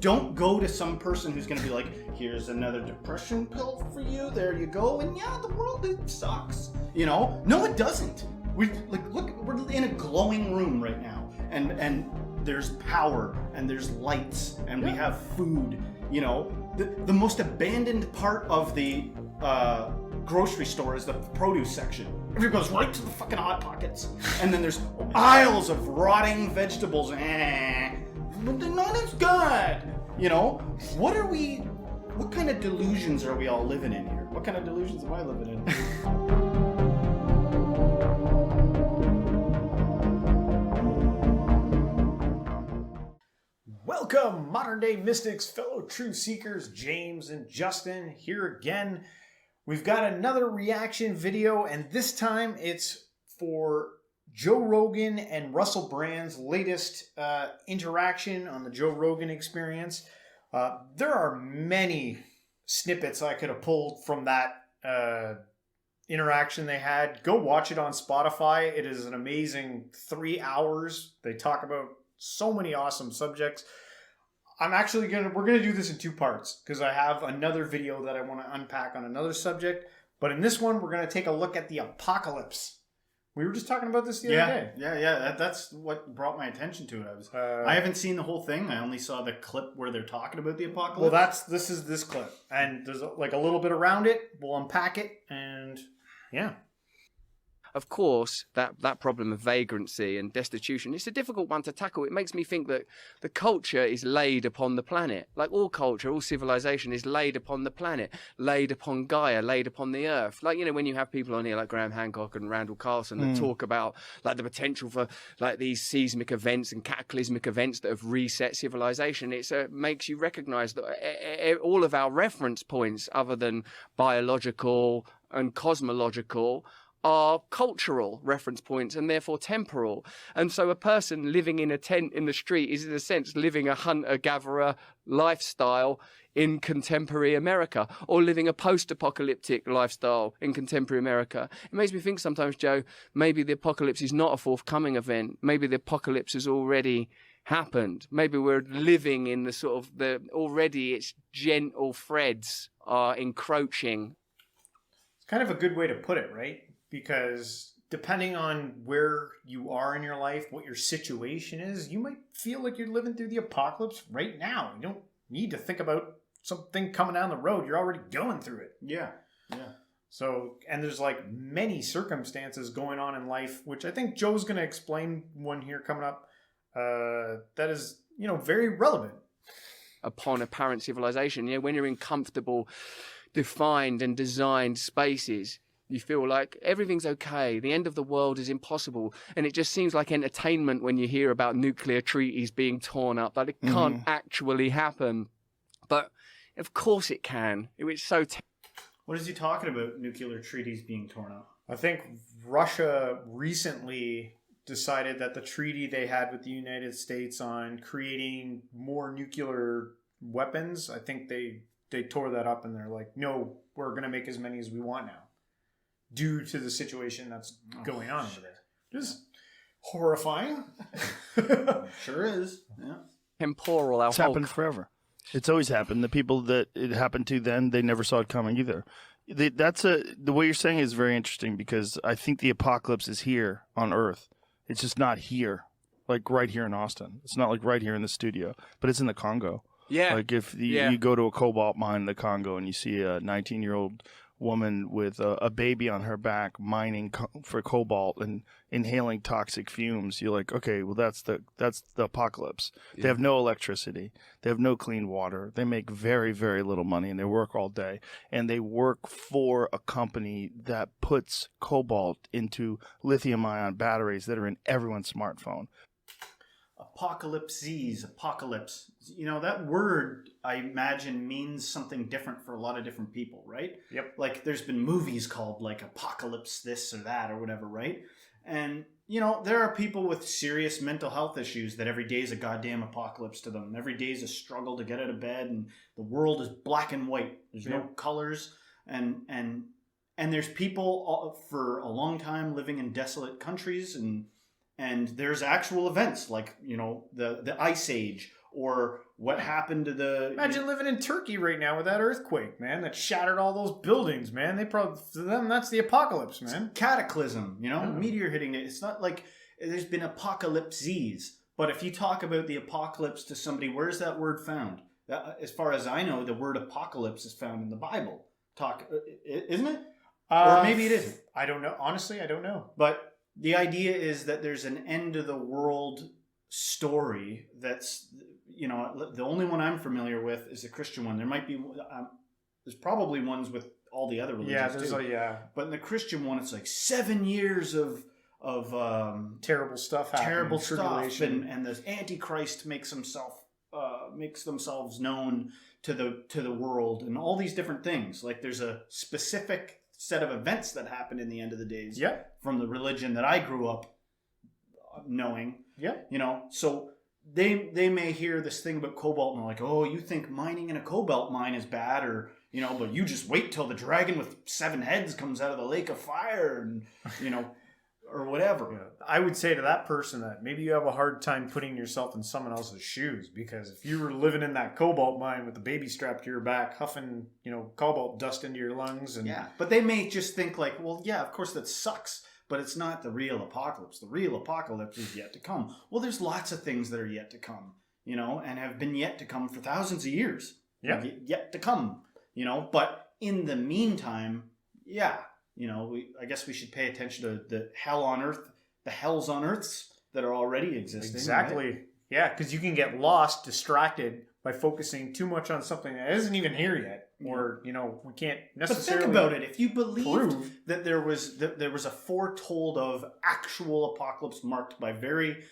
don't go to some person who's going to be like, here's another depression pill for you. There you go. And yeah, the world, it sucks. You know? No, it doesn't. Look, we're in a glowing room right now. And there's power and there's lights and we have food. You know, the most abandoned part of the grocery store is the produce section. Everybody goes right to the fucking Hot Pockets. And then there's aisles of rotting vegetables. But they're not as good. You know, what kind of delusions are we all living in here? What kind of delusions am I living in? Welcome, modern day mystics, fellow truth seekers, James and Justin here again. We've got another reaction video, and this time it's for Joe Rogan and Russell Brand's latest interaction on the Joe Rogan Experience. There are many snippets I could have pulled from that interaction they had. Go watch it on Spotify. It is an amazing 3 hours. They talk about so many awesome subjects. We're gonna do this in two parts because I have another video that I want to unpack on another subject. But in this one, we're gonna take a look at the apocalypse. We were just talking about this the other day. Yeah. That's what brought my attention to it. I haven't seen the whole thing. I only saw the clip where they're talking about the apocalypse. Well, this is this clip, and there's like a little bit around it. We'll unpack it, and yeah. Of course, that problem of vagrancy and destitution, it's a difficult one to tackle. It makes me think that the culture is laid upon the planet. Like all culture, all civilization is laid upon the planet, laid upon Gaia, laid upon the earth. Like, you know, when you have people on here like Graham Hancock and Randall Carlson that talk about like the potential for like these seismic events and cataclysmic events that have reset civilization, it makes you recognize that all of our reference points other than biological and cosmological are cultural reference points and therefore temporal. And so a person living in a tent in the street is in a sense living a hunter-gatherer lifestyle in contemporary America, or living a post-apocalyptic lifestyle in contemporary America. It makes me think sometimes, Joe, maybe the apocalypse is not a forthcoming event. Maybe the apocalypse has already happened. Maybe we're living in the sort of already its gentle threads are encroaching. It's kind of a good way to put it, right? Because depending on where you are in your life, what your situation is, you might feel like you're living through the apocalypse right now. You don't need to think about something coming down the road. You're already going through it. Yeah. So, and there's like many circumstances going on in life, which I think Joe's going to explain one here coming up, that is, you know, very relevant. Upon apparent civilization, you know, when you're in comfortable, defined and designed spaces, you feel like everything's okay. The end of the world is impossible. And it just seems like entertainment when you hear about nuclear treaties being torn up, that it can't actually happen. But of course it can. It's so... What is he talking about, nuclear treaties being torn up? I think Russia recently decided that the treaty they had with the United States on creating more nuclear weapons, I think they tore that up and they're like, no, we're going to make as many as we want now, due to the situation that's going on over there. Just horrifying. Sure is. Yeah. Temporal. It's happened forever. It's always happened. The people that it happened to then, they never saw it coming either. The way you're saying is very interesting because I think the apocalypse is here on Earth. It's just not here, like right here in Austin. It's not like right here in the studio, but it's in the Congo. Yeah. Like if you go to a cobalt mine in the Congo and you see a 19-year-old woman with a baby on her back mining for cobalt and inhaling toxic fumes, you're like, okay, well that's the apocalypse. Yeah. They have no electricity, they have no clean water, they make very, very little money, and they work all day, and they work for a company that puts cobalt into lithium-ion batteries that are in everyone's smartphone. Apocalypse. You know, that word, I imagine, means something different for a lot of different people, right? Yep. Like, there's been movies called, like, Apocalypse this or that or whatever, right? And, you know, there are people with serious mental health issues that every day is a goddamn apocalypse to them. Every day is a struggle to get out of bed, and the world is black and white. There's no colors. And there's people for a long time living in desolate countries, and there's actual events like, you know, the Ice Age or what happened to the... Imagine living in Turkey right now with that earthquake, man, that shattered all those buildings, man. They probably, to them, that's the apocalypse, man. Cataclysm, meteor hitting it. It's not like there's been apocalypses. But if you talk about the apocalypse to somebody, where's that word found? As far as I know, the word apocalypse is found in the Bible. Isn't it? Or maybe it isn't. I don't know. Honestly, I don't know. But the idea is that there's an end of the world story that's, the only one I'm familiar with is the Christian one. There might be, there's probably ones with all the other religions But in the Christian one, it's like 7 years of terrible stuff happening. Terrible stuff, and the Antichrist makes themselves known to the world, and all these different things. Like there's a specific set of events that happen in the end of the days. Yeah. From the religion that I grew up knowing. Yeah. So they may hear this thing about cobalt and they're like, oh, you think mining in a cobalt mine is bad, or but you just wait till the dragon with 7 heads comes out of the lake of fire, and or whatever. Yeah. I would say to that person that maybe you have a hard time putting yourself in someone else's shoes, because if you were living in that cobalt mine with the baby strapped to your back, huffing, cobalt dust into your lungs, and but they may just think like, well, yeah, of course that sucks, but it's not the real apocalypse. The real apocalypse is yet to come. Well, there's lots of things that are yet to come, and have been yet to come for thousands of years. Yeah, yet to come. But in the meantime, I guess we should pay attention to the hells on earths that are already existing. Exactly. Right? Yeah, because you can get lost, distracted by focusing too much on something that isn't even here yet, or we can't necessarily. But think about it: if you believed that there was a foretold of actual apocalypse marked by very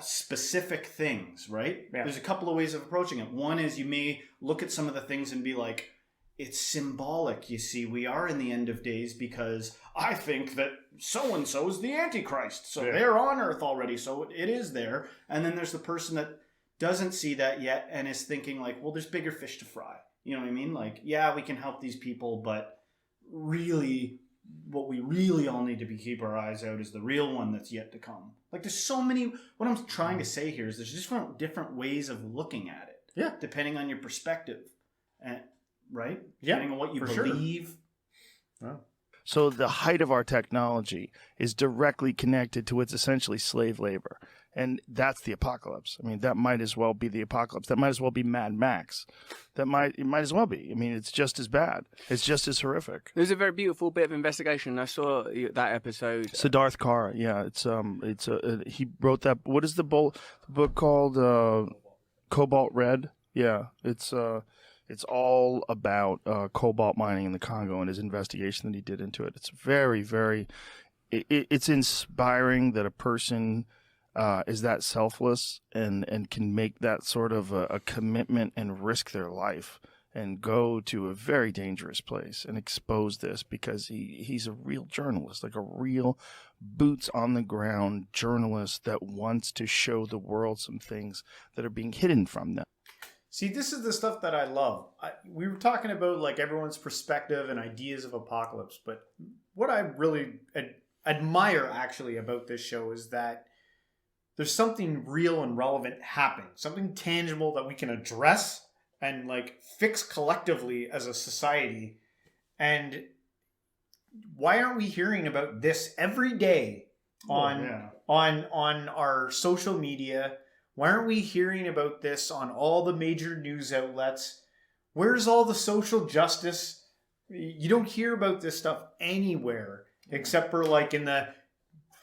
specific things, right? Yeah. There's a couple of ways of approaching it. One is you may look at some of the things and be like, it's symbolic. You see, we are in the end of days because I think that so-and-so is the Antichrist. So they're on Earth already. So it is there. And then there's the person that doesn't see that yet and is thinking like, well, there's bigger fish to fry. You know what I mean? Like, yeah, we can help these people, but really what we really all need to keep our eyes out is the real one that's yet to come. Like there's so many, what I'm trying to say here is there's just different ways of looking at it. Yeah. Depending on your perspective. And right? Yeah, depending on what you believe. Sure. Oh. So the height of our technology is directly connected to what's essentially slave labor. And that's the apocalypse. I mean, that might as well be the apocalypse. That might as well be Mad Max. It might as well be. I mean, it's just as bad. It's just as horrific. There's a very beautiful bit of investigation. I saw that episode. Siddharth Kara, yeah. He wrote that. What is the book called? Cobalt Red. Yeah, it's all about cobalt mining in the Congo and his investigation that he did into it. It's very, very... It's inspiring that a person is that selfless and can make that sort of a commitment and risk their life and go to a very dangerous place and expose this, because he's a real journalist, like a real boots-on-the-ground journalist that wants to show the world some things that are being hidden from them. See, this is the stuff that I love. We were talking about like everyone's perspective and ideas of apocalypse, but what I really admire actually about this show is that there's something real and relevant happening, something tangible that we can address and like fix collectively as a society. And why aren't we hearing about this every day on our social media? Why aren't we hearing about this on all the major news outlets? Where's all the social justice? You don't hear about this stuff anywhere except for like in the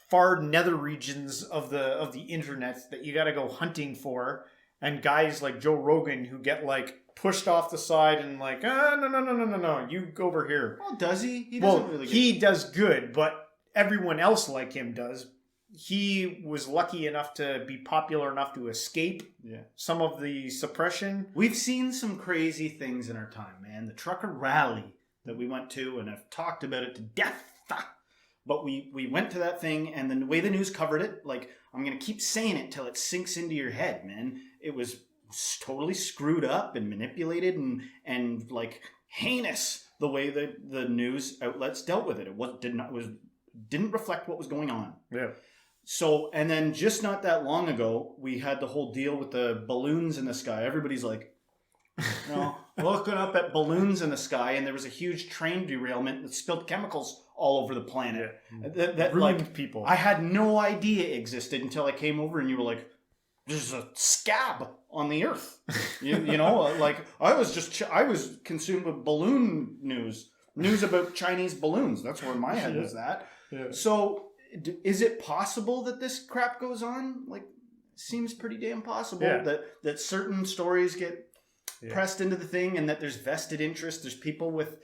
far nether regions of the internet that you got to go hunting for, and guys like Joe Rogan who get like pushed off the side and like, no, you go over here. Well, does he? He doesn't really get... He does good, but everyone else like him does. He was lucky enough to be popular enough to escape some of the suppression. We've seen some crazy things in our time, man. The trucker rally that we went to, and I've talked about it to death. But we went to that thing, and the way the news covered it, like, I'm going to keep saying it till it sinks into your head, man. It was totally screwed up and manipulated and like heinous the way that the news outlets dealt with it. It didn't reflect what was going on. Yeah. So, and then just not that long ago, we had the whole deal with the balloons in the sky. Everybody's like, you know, looking up at balloons in the sky, and there was a huge train derailment that spilled chemicals all over the planet. That ruined like people. I had no idea it existed until I came over and you were like, there's a scab on the earth. You know, like I was consumed with balloon news about Chinese balloons. That's where my head was at. Yeah. So is it possible that this crap goes on? Like, seems pretty damn possible that certain stories get pressed into the thing, and that there's vested interest. There's people with,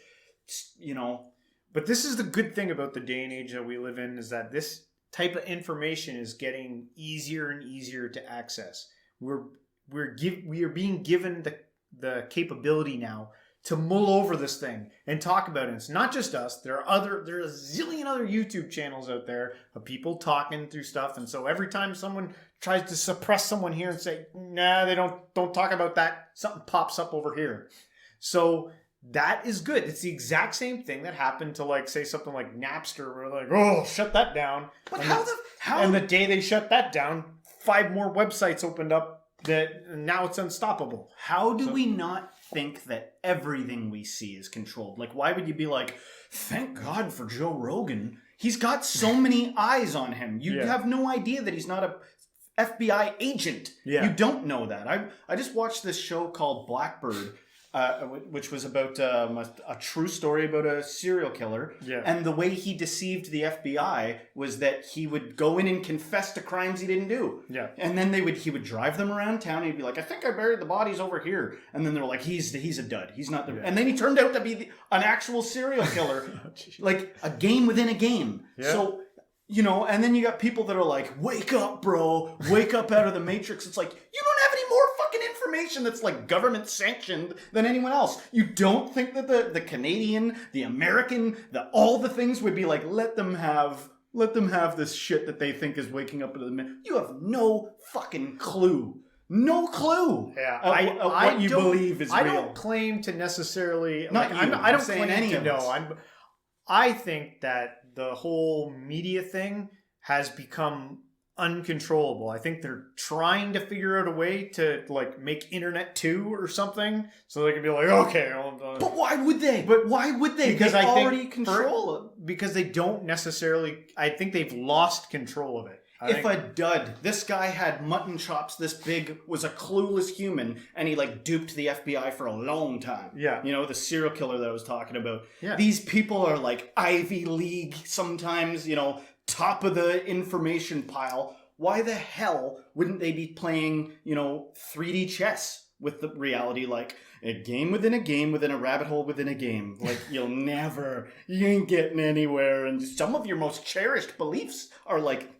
you know. But this is the good thing about the day and age that we live in, is that this type of information is getting easier and easier to access. We are being given the capability now to mull over this thing and talk about it. It's not just us. There are a zillion other YouTube channels out there of people talking through stuff. And so every time someone tries to suppress someone here and say, nah, they don't talk about that, something pops up over here. So that is good. It's the exact same thing that happened to, like, say something like Napster, where like, oh, shut that down. But and and the day they shut that down, 5 more websites opened up that now it's unstoppable. How do we not think that everything we see is controlled? Like, why would you be like, thank God for Joe Rogan? He's got so many eyes on him. You have no idea that he's not a FBI agent. Yeah. You don't know that. I just watched this show called Blackbird, which was about a true story about a serial killer. Yeah. And the way he deceived the FBI was that he would go in and confess to crimes he didn't do. Yeah. And then he would drive them around town. And he'd be like, I think I buried the bodies over here. And then they're like, he's a dud. He's not the. Yeah. And then he turned out to be an actual serial killer, like a game within a game. Yeah. So. You know, and then you got people that are like, wake up, bro. Wake up out of the matrix. It's like, you don't have any more fucking information that's like government sanctioned than anyone else. You don't think that the Canadian, the American, all the things would be like, let them have this shit that they think is waking up out of the matrix. You have no fucking clue. No clue. Yeah, what you believe is real. I don't claim to necessarily. Not like, you. I don't claim claim any to of know. us. I think that the whole media thing has become uncontrollable. I think they're trying to figure out a way to like make internet 2 or something, so they can be like, okay. But why would they? Because they already control it. Because they don't necessarily. I think they've lost control of it. This guy had mutton chops this big, was a clueless human, and he like duped the FBI for a long time. Yeah. You know, the serial killer that I was talking about. Yeah. These people are like Ivy League sometimes, you know, top of the information pile. Why the hell wouldn't they be playing, you know, 3D chess with the reality, like a game within a game within a rabbit hole within a game? Like, you ain't getting anywhere, and some of your most cherished beliefs are like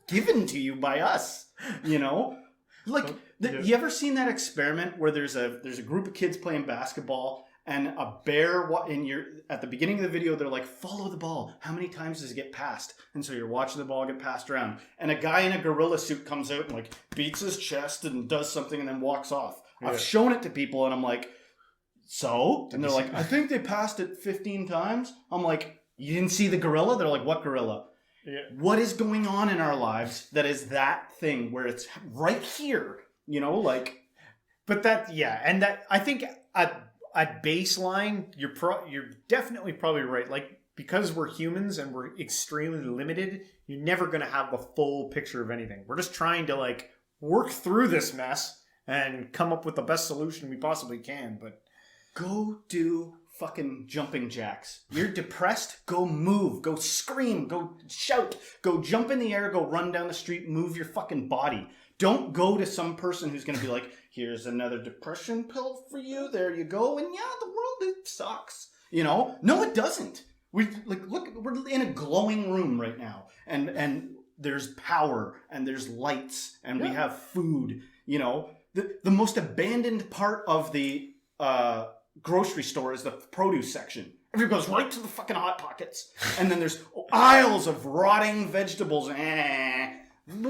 given to you by us, you know? Like, you ever seen that experiment where there's a group of kids playing basketball and a bear, at the beginning of the video, they're like, follow the ball. How many times does it get passed? And so you're watching the ball get passed around. And a guy in a gorilla suit comes out and like beats his chest and does something and then walks off. Yeah. I've shown it to people and I'm like, so? And they're like, I think they passed it 15 times. I'm like, you didn't see the gorilla? They're like, what gorilla? Yeah. What is going on in our lives that is that thing where it's right here, you know, like. But that, yeah, and that, I think at baseline, you're definitely probably right. Like, because we're humans and we're extremely limited, you're never going to have the full picture of anything. We're just trying to like work through this mess and come up with the best solution we possibly can. But go do fucking jumping jacks. You're depressed? Go move. Go scream. Go shout. Go jump in the air. Go run down the street. Move your fucking body. Don't go to some person who's going to be like, here's another depression pill for you. There you go. And yeah, the world, it sucks. You know? No, it doesn't. Look, we're in a glowing room right now. And there's power and there's lights and we have food. You know? The most abandoned part of the grocery store is the produce section. Everybody goes right to the fucking Hot Pockets. And then there's aisles of rotting vegetables. But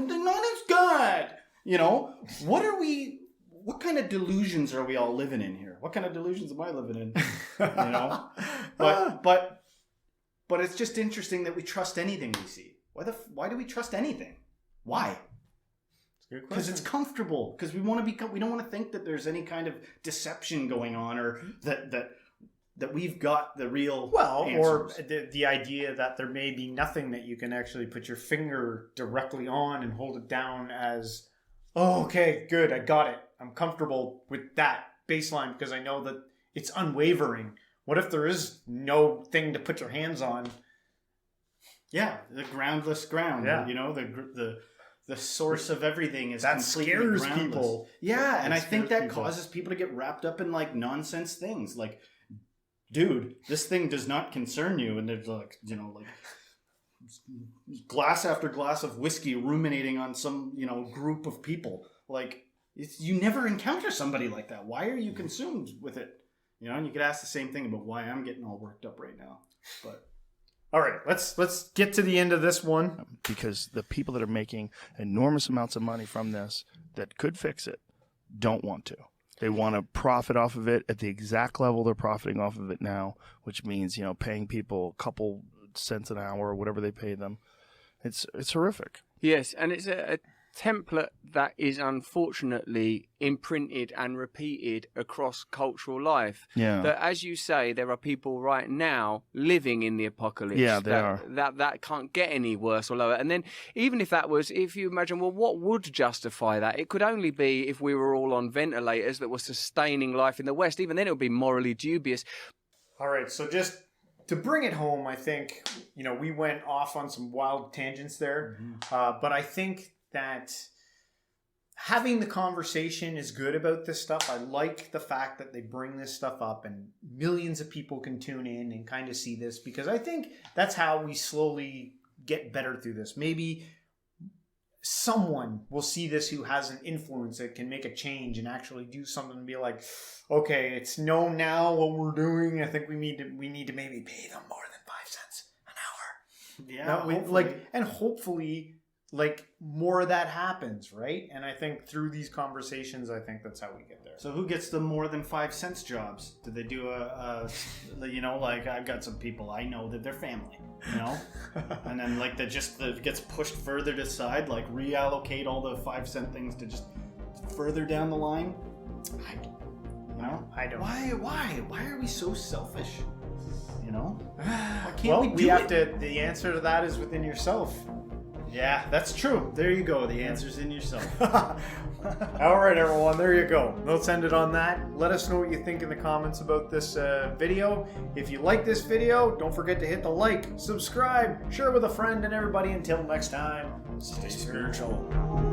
they're not as good. You know? What kind of delusions are we all living in here? What kind of delusions am I living in? You know? But it's just interesting that we trust anything we see. Why do we trust anything? Why? Good Because it's comfortable. Because we want to become. We don't want to think that there's any kind of deception going on, or that we've got the real or answers. the idea that there may be nothing that you can actually put your finger directly on and hold it down as, oh, okay, good, I got it. I'm comfortable with that baseline because I know that it's unwavering. What if there is no thing to put your hands on? Yeah, the groundless ground. Yeah. You know, the source of everything is That completely scares groundless. people. Yeah, and I think scares that people. causes people to get wrapped up in like nonsense things. Like, dude, this thing does not concern you, and there's like, you know, like glass after glass of whiskey ruminating on some, you know, group of people. Like, you never encounter somebody like that. Why are you consumed with it? You know, and you could ask the same thing about why I'm getting all worked up right now. But All right, let's get to the end of this one. Because the people that are making enormous amounts of money from this that could fix it don't want to. They want to profit off of it at the exact level they're profiting off of it now, which means, you know, paying people a couple cents an hour or whatever they pay them. It's horrific. Yes, and it's a template that is unfortunately imprinted and repeated across cultural life. Yeah. That, as you say, there are people right now living in the apocalypse. Yeah, they are. That can't get any worse or lower. And then, even if that was, if you imagine, well, what would justify that? It could only be if we were all on ventilators that were sustaining life in the West. Even then, it would be morally dubious. All right, so just to bring it home, I think, you know, we went off on some wild tangents there, but I think that having the conversation is good about this stuff. I like the fact that they bring this stuff up and millions of people can tune in and kind of see this, because I think that's how we slowly get better through this. Maybe someone will see this who has an influence that can make a change and actually do something and be like, okay, it's known now what we're doing. I think we need to maybe pay them more than 5 cents an hour. yeah, Hopefully like more of that happens, right? And I think through these conversations, I think that's how we get there. So who gets the more than 5 cents jobs? Do they do you know, like I've got some people I know that they're family, you know, and then like that gets pushed further to the side, like reallocate all the 5 cent things to just further down the line. I don't. Why are we so selfish? You know, why can't Well, we we do have it? to. The answer to that is within yourself. Yeah, that's true. There you go. The answer's in yourself. All right, everyone, there you go. Let's end it on that. Let us know what you think in the comments about this video. If you like this video, don't forget to hit the like, subscribe, share with a friend, and everybody, until next time, stay spiritual.